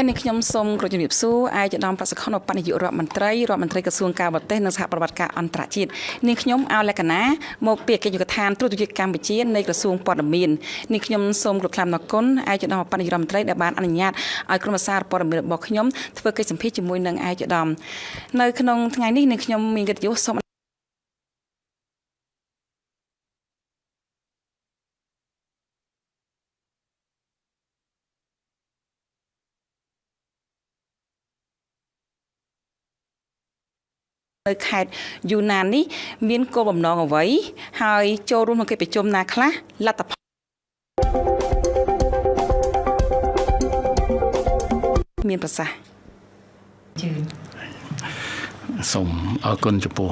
ចា៎នេះខ្ញុំសូមគោរពជំរាបសួរអាយឧត្តមប្រសិទ្ធខុនបនាយករដ្ឋមន្ត្រីក្រសួងការបរទេសនិងសហប្រតិបត្តិការអន្តរជាតិនេះខ្ញុំអោលក្ខណាមកពីអគ្គនាយកដ្ឋានទូតជាតិកម្ពុជានៃក្រសួងព័ត៌មាននេះខ្ញុំសូមគោរពថ្លែងអំណរគុណអាយឧត្តមបនាយករដ្ឋមន្ត្រីដែលបានអនុញ្ញាតឲ្យក្រុមប្រឹក្សាព័ត៌មានរបស់ខ្ញុំធ្វើកិច្ចសម្ភាសន៍ជាមួយនឹងអាយឧត្តមនៅក្នុងថ្ងៃនេះនឹងខ្ញុំមានកិត្តិយសសូមនៅខេត្តយូណាននេះមានគោលបំណងអ្វីហើយចូលរួមក្នុងកិច្ចប្រជុំណាខ្លះលទ្ធផលមានប្រសាសន៍ជឿសូមអរគុណចំពោះ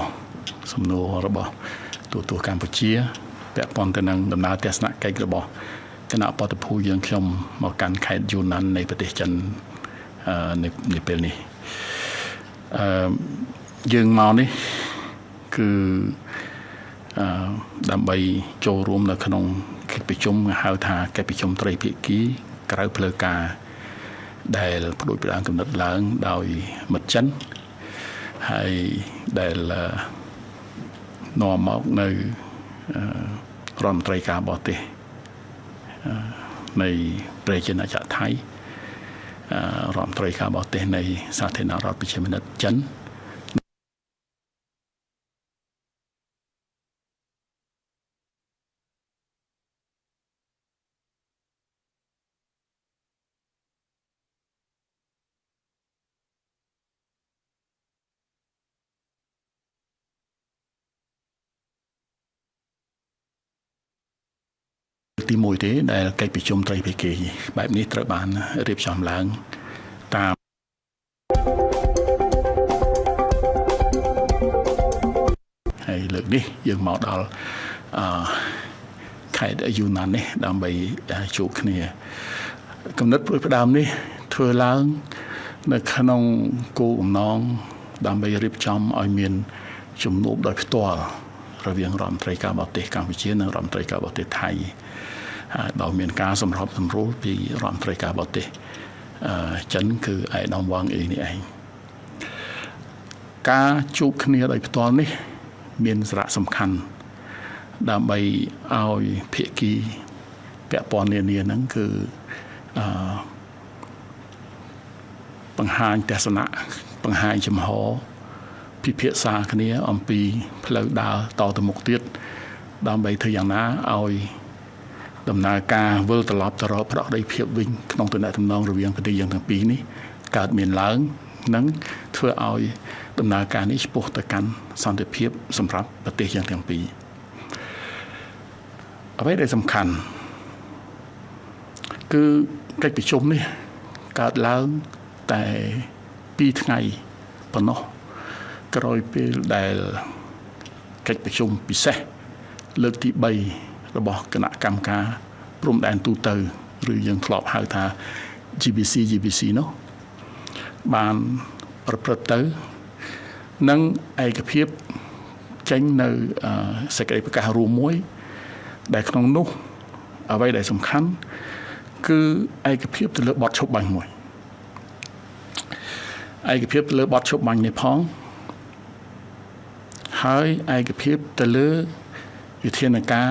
សំណួររបស់ទូតកម្ពុជាពាក់ព័ន្ធទៅនឹងដំណើរទស្សនកិច្ចរបស់គណៈបដិភូយើងខ្ញុំមកកាន់ខេត្តយូណាននៃប្រទេសចិននៅពេលនេះយើងមកនេះគឺដើម្បីចូលរួមនៅក្នុងកិច្ចប្រជុំហៅថាកិច្ចប្រជុំត្រីភាគីក្រៅផ្លូវការដែលផ្ដួចផ្ដើមកំណត់ឡើងដោយមិត្តចិនហើយដែលនាំមកនៅរដ្ឋមន្ត្រីការបរទេសនៃប្រជាណាចក្រថៃរដ្ឋមន្ត្រីការបរទេសនៃសាធារណរដ្ឋប្រជាមានិតចិនទីមួយទេដែលកិច្ចប្រជុំត្រីភាគីបែបនេះត្រូវបានរៀបចំឡើងតាមហើយលើកនេះយើងមកដល់ខេត្តយូណាននេះដើម្បីជួបគ្នាកំណត់ព្រួយផ្ដើមនេះធ្វើឡើងនៅក្នុងគោលបំណងដើម្បីរៀបចំឲ្យមានជំនួបដោយផ្ទាល់រវាងរដ្ឋមន្ត្រីការបរទេសកម្ពុជានិងរដ្ឋមន្ត្រីការបរទេសថៃដោយមានការសម្របសម្រួលពីរដ្ឋមន្ត្រីការបរទេសចិនគឺឯកឧត្តមវ៉ាងអ៊ីនេះឯងការជួបគ្នាដោយផ្ទាល់នេះមានសារៈសំខាន់ដើម្បីឲ្យភាគីពាក់ព័ន្ធនានាហ្នឹងគឺបង្ហាញទស្សនៈបង្ហាញចំហពិភាក្សាគ្នាអំពីផ្លូវដើរតទៅមុខទៀតដើម្បីធ្វើយ៉ាងណាឲ្យដំណើរការវិលត្រឡប់ទៅរកប្រកដីភាពវិញក្នុងទំនាក់ទំនងរវាងប្រទេសយើងទាំងពីរនេះកើតមានឡើងនិងធ្វើឲ្យដំណើរការនេះឆ្ពោះទៅកាន់សន្តិភាពសម្រាប់ប្រទេសយើងទាំងពីរអ្វីដែលសំខាន់គឺកិច្ចប្រជុំនេះកើតឡើងតែ2ថ្ងៃប៉ុណ្ណោះក្រោយពេលដែលកិច្ចប្រជុំពិសេសលើកទី3របស់គណៈកម្មការព្រំដែនទូទៅឬយើងធ្លាប់ហៅថា GBC នោះបានប្រព្រឹត្តទៅនិងឯកភាពចេញនៅសេចក្តីប្រកាសរួមមួយដែលក្នុងនោះអ្វីដែលសំខាន់គឺឯកភាពទៅលើបទឈប់បាញ់មួយឯកភាពទៅលើបទឈប់បាញ់នេះផងហើយឯកភាពទៅលើវិធានការ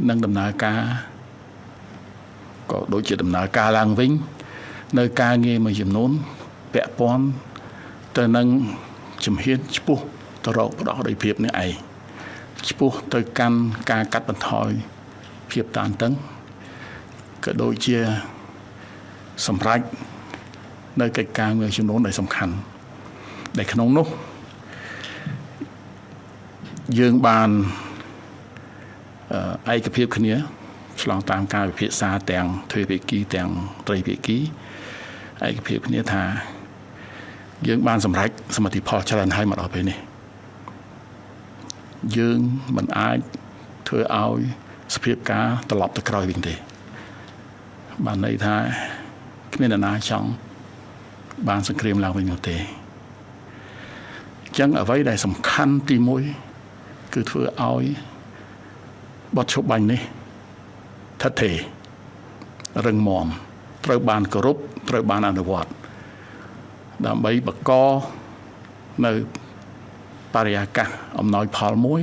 និងដំណើរការក៏ដូចជាដំណើរការឡើងវិញនៅការងារមួយចំនួនពាក់ព័ន្ធទៅនឹងជំហានឆ្ពោះទៅរកផ្ដោតដោយភាពនេះឯងឆ្ពោះទៅកាន់ការកាត់បន្ថយភាពតានតឹងក៏ដូចជាសម្រេចនៅកិច្ចការមួយចំនួនដែលសំខាន់ដែលក្នុងនោះយើងបានឯកភាពគ្នា ឆ្លងតាមការវិភាសាទាំងទ្វេភាគីទាំងត្រីភាគីឯកភាពគ្នាថាយើងបានសម្រេចសមិទ្ធផលច្រើនហើយមកដល់ពេលនេះយើងមិនអាចធ្វើឲ្យសភាពការត្រឡប់ទៅក្រោយវិញទេបានន័យថាគ្មានអ្នកណាចង់បានសង្គ្រាមឡើងវិញនោះទេអញ្ចឹងអ្វីដែលសំខាន់ទី1គឺធ្វើឲ្យបទឈប់បាញ់នេះថិតថេររឹងមាំត្រូវបានគោរពត្រូវបានអនុវត្តដើម្បីបង្កនៅបរិយាកាសអំណោយផលមួយ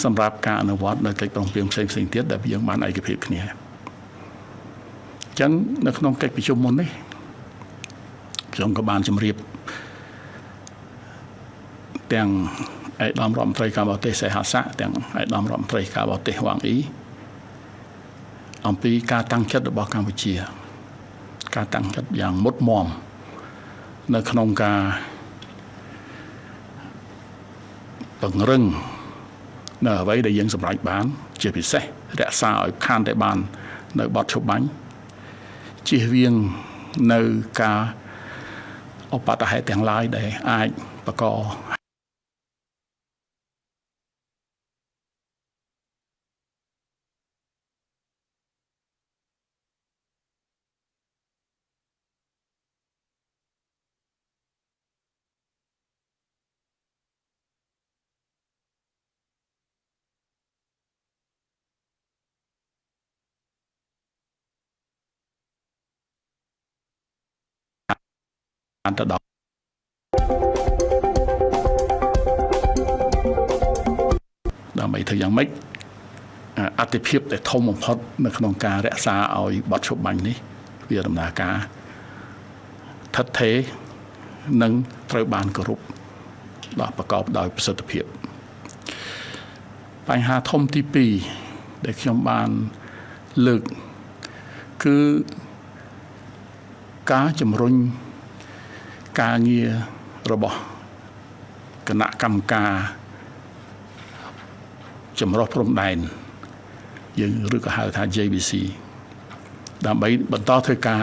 សម្រាប់ការអនុវត្តនៅកិច្ចព្រមព្រៀងផ្សេងៗទៀតដែលយើងបានឯកភាពគ្នាអញ្ចឹងនៅក្នុងកិច្ចប្រជុំមុននេះខ្ញុំក៏បានជម្រាបទាំងឯកឧត្តមរដ្ឋមន្ត្រីការបរទេសសេហាសាទាំងឯកឧត្តមរដ្ឋមន្ត្រីការបរទេសវ៉ាងអ៊ីអំពីការតាំងចិត្តរបស់កម្ពុជាការតាំងចិត្តយ៉ាងមុតមាំនៅក្នុងការពង្រឹងនៅអ្វីដែលយើងសម្រេចបានជាពិសេសរក្សាឲ្យខានតែបាននៅបទឈប់បាញ់ជៀសវាងនៅការឧបទ្ទហេតុទាំងឡាយដែលអាចបង្កទៅដល់ដើម្បីធ្វើយ៉ាងម៉េចអតិភិបដែលធំបំផុតនៅក្នុងការរក្សាឲ្យបទឈប់បាញ់នេះវាដំណើរការថិតថេរនិងត្រូវបានគោរពដល់ប្រកបដោយប្រសិទ្ធភាពបញ្ហាធំទី2ដែលខ្ញុំបានលើកគឺការជំរុញការងាររបស់គណៈកម្មការចម្រុះព្រំដែនយើងឬក៏ហៅថា JBC ដើម្បីបន្តធ្វើការ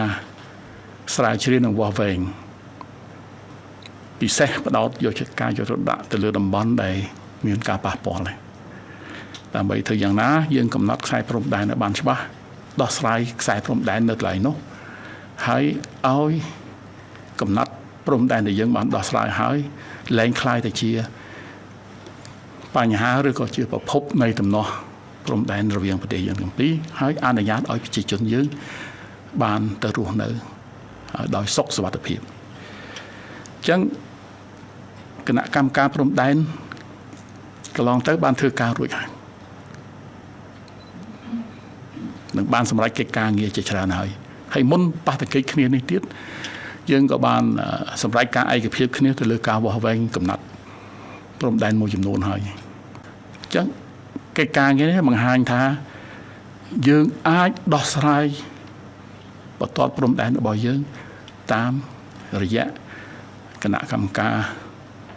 ស្រាវជ្រាវនិងវាស់វែងពិសេសបដោតយកការយកទៅដាក់ទៅលើតំបន់ដែលមានការប៉ះពាល់នេះដើម្បីធ្វើយ៉ាងណាយើងកំណត់ខ្សែព្រំដែនឲ្យបានច្បាស់ដោះស្រាយខ្សែព្រំដែននៅកន្លែងនោះហើយឲ្យកំណត់ព្រំដែនដែលយើងបានដោះស្រាយហើយលែងคล้ายទៅជាបញ្ហាឬក៏ជាប្រភពនៃដំណោះព្រំដែនរវាងប្រទេសយើងទាំងពីរហើយអនុញ្ញាតឲ្យប្រជាជនយើងបានទៅរស់នៅដោយសុខសុវត្ថិភាពអញ្ចឹងគណៈកម្មការព្រំដែនកន្លងទៅបានធ្វើការរួចហើយនឹងបានសម្រេចកិច្ចការងារជាច្រើនហើយមុនប៉ះទង្គិចគ្នានេះទៀតយើងក៏បានសម្រេចការឯកភាពគ្នាទៅលើការវាស់វែងកំណត់ព្រំដែនមួយចំនួនហើយអញ្ចឹងកិច្ចការងារនេះបង្ហាញថាយើងអាចដោះស្រាយបន្ទាត់ព្រំដែនរបស់យើងតាមរយៈគណៈកម្មការ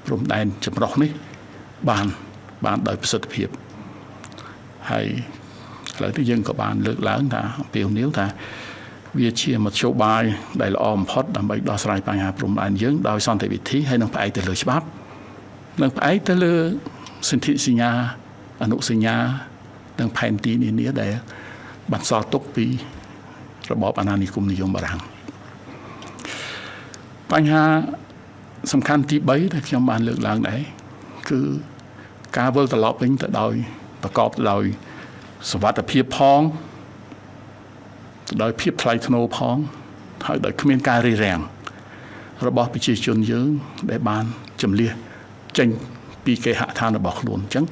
ព្រំដែនចម្រុះនេះបានដោយប្រសិទ្ធភាពហើយឥឡូវនេះយើងក៏បានលើកឡើងថាអំពាវនាវថាវាជាមធ្យោបាយដែលល្អបំផុតដើម្បីដោះស្រាយបញ្ហាព្រំដែនយើងដោយសន្តិវិធីហើយនឹងផ្អែកទៅលើច្បាប់និងផ្អែកទៅលើសន្ធិសញ្ញាអនុសញ្ញានិងផែនទីនានាដែលបន្សល់ទុកពីរបបអាណានិគមនិយមបារាំងបញ្ហាសំខាន់ទី3ដែលខ្ញុំបានលើកឡើងដែរគឺការវិលត្រឡប់វិញទៅដោយប្រកបដោយសុវត្ថិភាពផងដោយភាពថ្លៃថ្នូរផងហើយដោយគ្មានការរិះរាំងរបស់ប្រជាជនយើងដែលបានជំនះចេញពីគេហដ្ឋានរបស់ខ្លួនអញ្ចឹង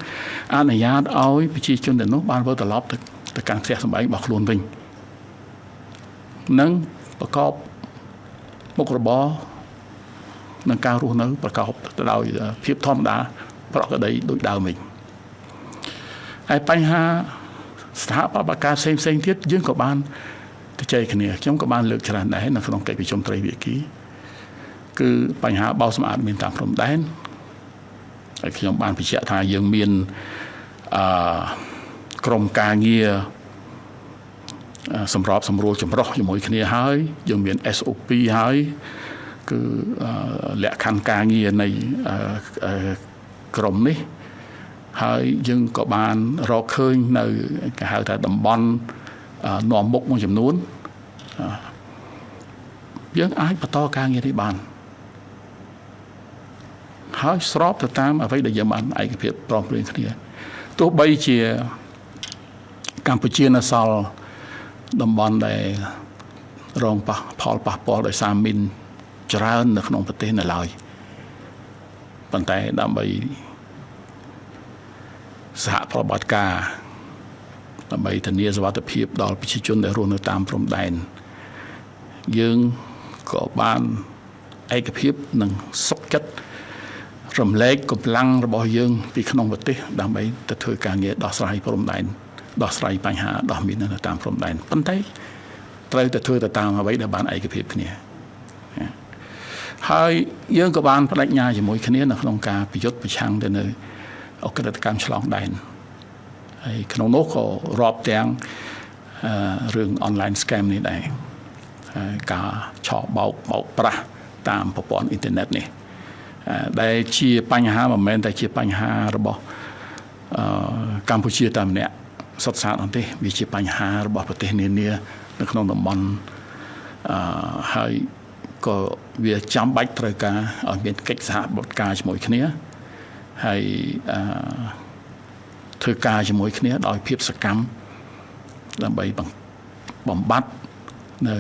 អនុញ្ញាតឲ្យប្រជាជនទាំងនោះបានវិលត្រឡប់ទៅកាន់ផ្ទះសម្បែងរបស់ខ្លួនវិញនិងប្រកបមុខរបរនឹងការរស់នៅប្រកបទៅដោយភាពធម្មតាប្រក្រតីដូចដើមវិញហើយបញ្ហាស្ថាបត្យការផ្សេងទៀតយើងក៏បានទៅចែកគ្នាខ្ញុំក៏បានលើកច្រើនដែរនៅក្នុងកិច្ចប្រជុំត្រីភាគីគឺបញ្ហាបោសសម្អាតមានតាមព្រំដែនហើយខ្ញុំបានបញ្ជាក់ថាយើងមានក្រុមការងារ សម្របសម្រួលចម្រុះជាមួយគ្នាហើយយើងមាន SOP ហើយគឺលក្ខខណ្ឌការងារនៃក្រុមនេះហើយយើងក៏បានរកឃើញនៅគេហៅថាតំបន់នាំមុខមួយចំនួនយើងអាចបន្តការងារនេះបានហើយស្របទៅតាមអ្វីដែលយើងបានឯកភាពព្រមព្រៀងគ្នាទោះបីជាកម្ពុជានៅសល់តំបន់ដែលរងផលប៉ះពាល់ដោយសារមីនច្រើននៅក្នុងប្រទេសនៅឡើយប៉ុន្តែដើម្បីសហប្រតិបត្តិការដើម្បីធានាសុវត្ថិភាពដល់ប្រជាជនដែលរស់នៅតាមព្រំដែនយើងក៏បានឯកភាពនិងសុខចិត្តរំលែកកម្លាំងរបស់យើងពីក្នុងប្រទេសដើម្បីទៅធ្វើការងារដោះស្រាយព្រំដែនដោះស្រាយបញ្ហាដោះមីននៅតាមព្រំដែនប៉ុន្តែត្រូវតែធ្វើទៅតាមអ្វីដែលបានឯកភាពគ្នាហើយយើងក៏បានបដិញ្ញាជាមួយគ្នានៅក្នុងការប្រយុទ្ធប្រឆាំងទៅនៅអក្រិតកម្មឆ្លងដែនហើយក្នុងនោះក៏រាប់ទាំងរឿង online scam នេះដែរការឆក់បោកប្រាស់តាមប្រព័ន្ធអ៊ីនធឺណិតនេះដែលជាបញ្ហាមិនមែនតែជាបញ្ហារបស់កម្ពុជាតែម្នាក់សុទ្ធសាធនោះទេវាជាបញ្ហារបស់ប្រទេសនានានៅក្នុងតំបន់ហើយក៏វាចាំបាច់ត្រូវការឲ្យមានកិច្ចសហប្រតិការជាមួយគ្នាហើយធ្វើការជាមួយគ្នាដោយភាពសកម្មដើម្បីបំបត្តិនៅ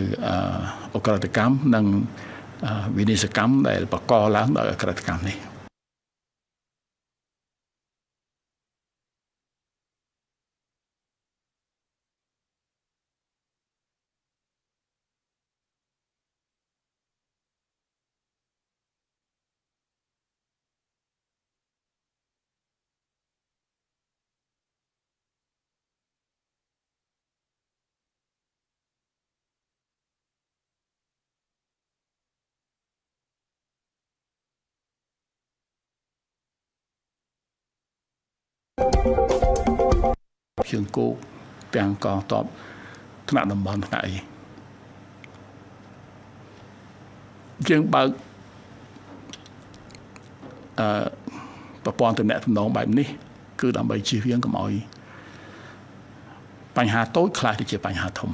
អក្រិតកម្មនិងវិនិស្សកម្មដែលបង្កឡើងដោយអក្រិតកម្មនេះជើងគោកទាំងកងទ័ពថ្នាក់តំបន់ថ្នាក់អីយើងបើកប្រព័ន្ធទំនាក់ទំនងបែបនេះគឺដើម្បីជៀសវាងកុំឲ្យបញ្ហាតូចខ្លះទៅជាបញ្ហាធំ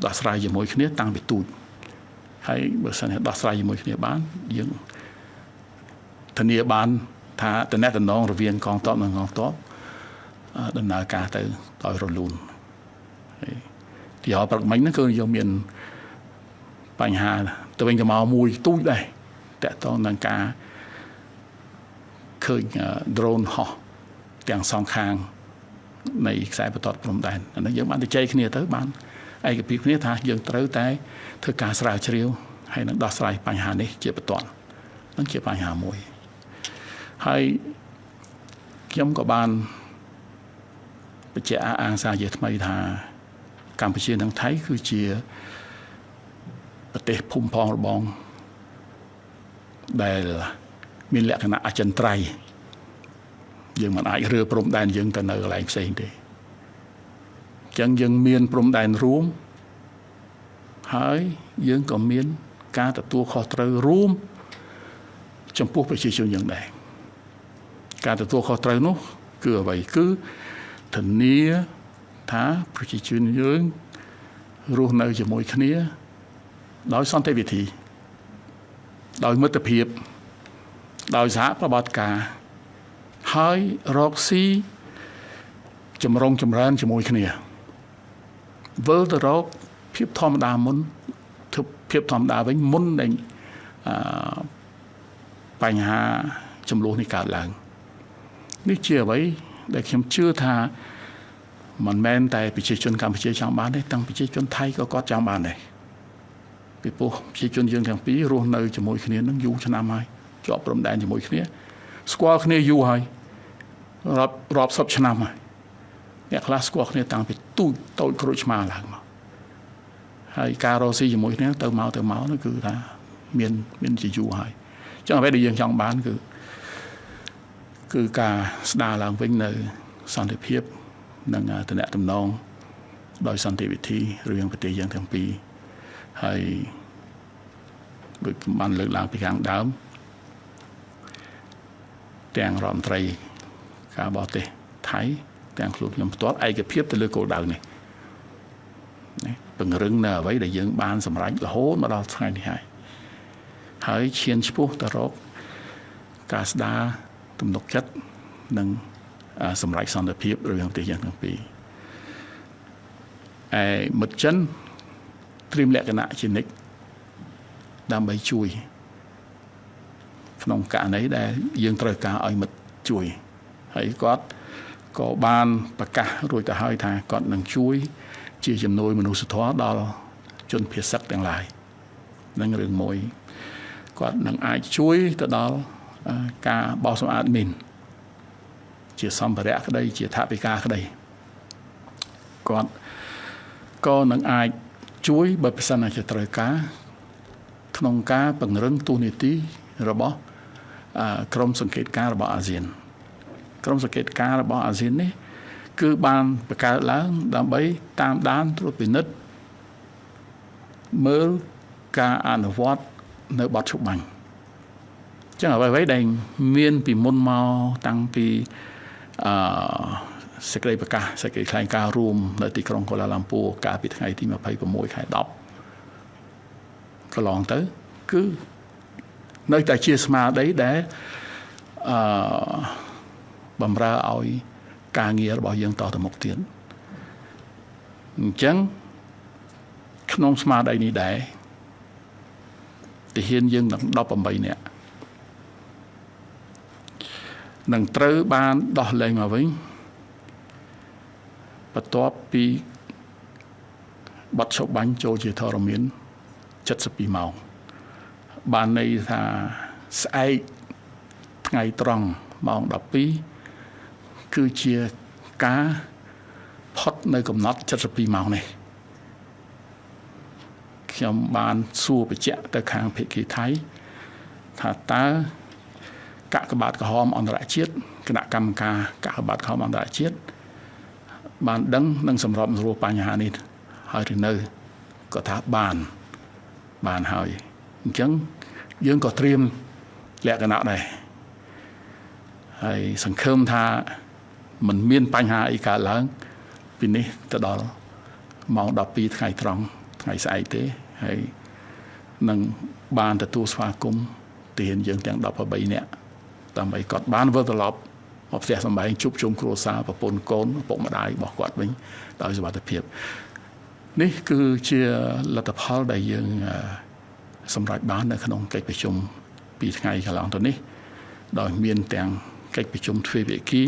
ដោះស្រាយជាមួយគ្នាតាំងពីទូចហើយបើសិនជាដោះស្រាយជាមួយគ្នាបានយើងធានាបានថាតំណែងរវាងកងទ័ពនិងកងទ័ពដំណើរការទៅដោយរលូនទីហោប្រកមិញហ្នឹងគឺយើងមានបញ្ហាទៅវិញទៅមកមួយទូចដែរតកតងនឹងការឃើញ drone ហោះទាំងសងខាងនៃខ្សែបន្ទាត់ព្រំដែនអានេះយើងបានទៅជ័យគ្នាទៅបានឯកភាពគ្នាថាយើងត្រូវតែធ្វើការស្រាវជ្រាវហើយនឹងដោះស្រាយបញ្ហានេះជាបន្ទាន់នឹងជាបញ្ហាមួយហើយខ្ញុំក៏បានបញ្ជាក់អាងសារជាថ្មីថាកម្ពុជានិងថៃគឺជាប្រទេសភូមិផងរបងដែលមានលក្ខណៈអចិន្ត្រៃយ៍យើងមិនអាចរើព្រំដែនយើងទៅនៅកន្លែងផ្សេងទេអញ្ចឹងយើងមានព្រំដែនរួមហើយយើងក៏មានការទទួលខុសត្រូវរួមចំពោះប្រជាជនយើងដែរការទទួលខុសត្រូវនោះគឺអ្វីគឺធានាថាប្រជាជនយើងរស់នៅជាមួយគ្នាដោយសន្តិវិធីដោយមិត្តភាពដោយសហប្រតិបត្តិការហើយរកស៊ីចម្រុងចម្រើនជាមួយគ្នាវិលទៅរកភាពធម្មតាមុនភាពធម្មតាវិញមុននឹងបញ្ហាចំនួននេះកើតឡើងនេះជាអ្វីដែលខ្ញុំជឿថាមិនមែនតែប្រជាជនកម្ពុជាចង់បានទេទាំងប្រជាជនថៃក៏គាត់ចង់បានដែរពីព្រោះប្រជាជនយើងទាំងពីររស់នៅជាមួយគ្នានឹងយូរឆ្នាំហើយជាប់ព្រំដែនជាមួយគ្នាស្គាល់គ្នាយូរហើយរាប់សិបឆ្នាំហើយអ្នកខ្លះស្គាល់គ្នាតាំងពីទូចតូចក្រូចឆ្មាឡើងមកហើយការរស់ស៊ីជាមួយគ្នាទៅមកនោះគឺថាមានជាយូរហើយចឹងអ្វីដែលយើងចង់បានគឺការស្ដារឡើងវិញនៅសន្តិភាពនិងតំណែង ដោយសន្តិវិធីរឿងប្រទេសយើងទាំងពីរហើយដូចបានលើកឡើងពីខាងដើមទាំងរដ្ឋមន្ត្រីការបរទេសថៃទាំងខ្លួនខ្ញុំផ្ទាល់ឯកភាពទៅលើគោលដៅនេះពង្រឹងនៅអ្វីដែលយើងបានសម្រេចរហូតមកដល់ថ្ងៃនេះហើយឈានឆ្ពោះទៅរកការស្ដារទំនុកចិត្តនិងសម្រេចសន្តិភាពរវាងប្រទេសយើងទាំងពីរមិត្តចិនត្រៀមលក្ខណៈជានិច្ចដើម្បីជួយក្នុងករណីដែលយើងត្រូវការឲ្យមិត្តជួយហើយគាត់ក៏បានប្រកាសរួចទៅហើយថាគាត់នឹងជួយជាជំនួយមនុស្សធម៌ដល់ជនភៀសសឹកទាំងឡាយនឹងរឿងមួយគាត់នឹងអាចជួយទៅដល់ការបោសសម្អាតមីនជាសម្ភារៈក្តីជាថវិកាក្តីគាត់ក៏នឹងអាចជួយបើប្រសិនជាត្រូវការក្នុងការពង្រឹងទូនាទីរបស់ក្រុមសង្កេតការណ៍របស់អាស៊ានក្រុមសង្កេតការណ៍របស់អាស៊ាននេះគឺបានបង្កើតឡើងដើម្បីតាមដានត្រួតពិនិត្យមើលការអនុវត្តនៅបទច្បាញ់ចឹងអ្វីៗដែលមានពីមុនមកតាំងពីសេចក្តីប្រកាសសេចក្តីថ្លែងការណ៍រួមនៅទីក្រុងកូឡាឡាំពូកាលពីថ្ងៃទី26ខែ10កន្លងទៅគឺនៅតែជាស្មារតីដែលបំរើឲ្យការងាររបស់យើងតទៅមុខទៀតអញ្ចឹងក្នុងស្មារតីនេះដែរទាហានយើងទាំង18នាក់នឹងត្រូវបានដោះលែងមកវិញបន្ទាប់ពីបទឈប់បាញ់ចូលជាធរមាន72ម៉ោងបានន័យថាស្អែកថ្ងៃត្រង់ម៉ោង12គឺជាការផុតនៅកំណត់72ម៉ោងនេះខ្ញុំបានសួរបញ្ជាក់ទៅខាងភាគីថៃថាតើកាកបាទក្រហមអន្តរជាតិគណៈកម្មការកាកបាទក្រហមអន្តរជាតិបានដឹងនិងសម្របសម្រួលបញ្ហានេះហើយឬនៅក៏ថាបានហើយអញ្ចឹងយើងក៏ត្រៀមលក្ខណៈដែរហើយសង្ឃឹមថាมันមានបញ្ហាអីកើតឡើងពីនេះទៅដល់ម៉ោង12ថ្ងៃត្រង់ថ្ងៃស្អែកទេហើយនឹងបានទទួលស្វាគមន៍ទាហានយើងទាំង13នាក់ដើម្បីគាត់បានវិលត្រឡប់មកផ្ទះសម្បែងជួបជុំគ្រួសារប្រពន្ធកូនឪពុកម្ដាយរបស់គាត់វិញដោយសុវត្ថិភាពនេះគឺជាលទ្ធផលដែលយើងសម្រេចបាននៅក្នុងកិច្ចប្រជុំ2ថ្ងៃកន្លងទៅនេះដោយមានទាំងកិច្ចប្រជុំទ្វេភាគី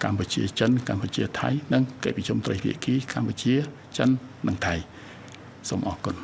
កម្ពុជាចិនកម្ពុជាថៃនិងកិច្ចប្រជុំត្រីភាគីកម្ពុជាចិននិងថៃសូមអរគុណ